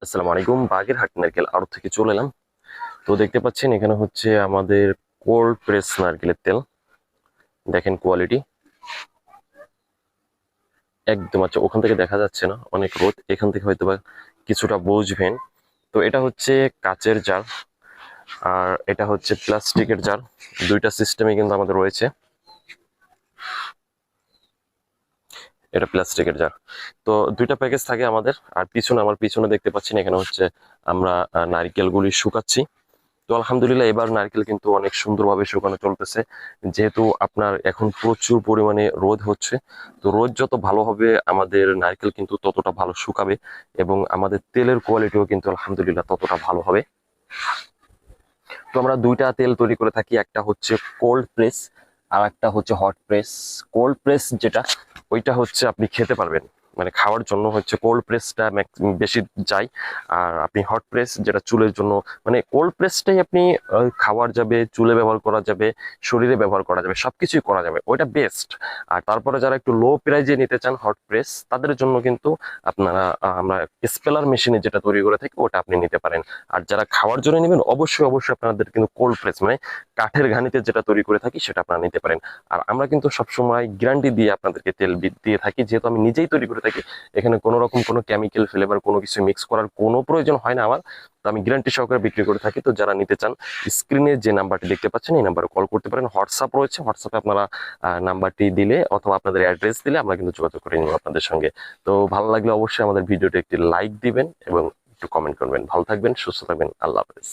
আসসালামু আলাইকুম। বাগেরহাট নারকেল আড়ত থেকে চলে এলাম। তো দেখতে পাচ্ছেন এখানে হচ্ছে আমাদের কোল্ড প্রেস নারকেলের তেল। দেখেন কোয়ালিটি একদম। আচ্ছা, ওখান থেকে দেখা যাচ্ছে না, অনেক রোদ, এখান থেকে হয়তো বা কিছুটা বুঝবেন। তো এটা হচ্ছে কাচের জার আর এটা হচ্ছে প্লাস্টিকের জার। দুইটা সিস্টেমে কিন্তু আমাদের রয়েছে। এটা প্লাস্টিকের জার। তো দুইটা প্যাকেজ থাকে আমাদের। আর আমার পিছনে দেখতে পাচ্ছেন এখানে হচ্ছে আমরা নারকেলগুলি শুকাচ্ছি। তো আলহামদুলিল্লাহ এবার নারকেল কিন্তু অনেক সুন্দরভাবে শুকানো চলতেছে, যেহেতু আপনার এখন প্রচুর পরিমাণে রোদ হচ্ছে। তো রোদ যত ভালো হবে আমাদের নারকেল কিন্তু ততটা ভালো শুকাবে এবং আমাদের তেলের কোয়ালিটিও কিন্তু আলহামদুলিল্লাহ ততটা ভালো হবে। তো আমরা দুইটা তেল তৈরি করে থাকি, একটা হচ্ছে কোল্ড প্রেস আর একটা হচ্ছে হট প্রেস। কোল্ড প্রেস যেটা, ওইটা হচ্ছে আপনি খেতে পারবেন, মানে খাওয়ার জন্য হচ্ছে কোল্ড প্রেসটা বেশি যায়। আর আপনি হট প্রেস যেটা চুলের জন্য, মানে কোল্ড প্রেসটাই আপনি খাওয়ার যাবে, চুলে ব্যবহার করা যাবে, শরীরে ব্যবহার করা যাবে, সবকিছুই করা যাবে, ওইটা বেস্ট। আর তারপরে যারা একটু লো প্রাইজে নিতে চান হট প্রেস, তাদের জন্য কিন্তু আপনারা আমরা স্পেলার মেশিনে যেটা তৈরি করে থাকি ওটা আপনি নিতে পারেন। আর যারা খাওয়ার জন্য নেবেন অবশ্যই অবশ্যই আপনাদের কিন্তু কোল্ড প্রেস, মানে কাঠের ঘানিতে যেটা তৈরি করে থাকি সেটা আপনারা নিতে পারেন। আর আমরা কিন্তু সবসময় গ্যারান্টি দিয়ে আপনাদেরকে তেল দিয়ে থাকি, যেহেতু আমি নিজেই তৈরি করে থাকি। এখানে কোনো রকম কোনো কেমিক্যাল ফ্লেভার কোনো কিছু মিক্স করার কোনো প্রয়োজন হয় না আমার। তো আমি গ্যারান্টি সহকারে বিক্রি করে থাকি। তো যারা নিতে চান স্ক্রিনে যে নাম্বারটি দেখতে পাচ্ছেন এই নাম্বারে কল করতে পারেন। হোয়াটসঅ্যাপ রয়েছে, হোয়াটসঅ্যাপে আপনারা নাম্বারটি দিলে অথবা আপনাদের অ্যাড্রেস দিলে আমরা কিন্তু যোগাযোগ করে নিব আপনাদের সঙ্গে। তো ভালো লাগলে অবশ্যই আমাদের ভিডিওটি একটি লাইক দিবেন এবং একটু কমেন্ট করবেন। ভালো থাকবেন, সুস্থ থাকবেন, আল্লাহ হাফেজ।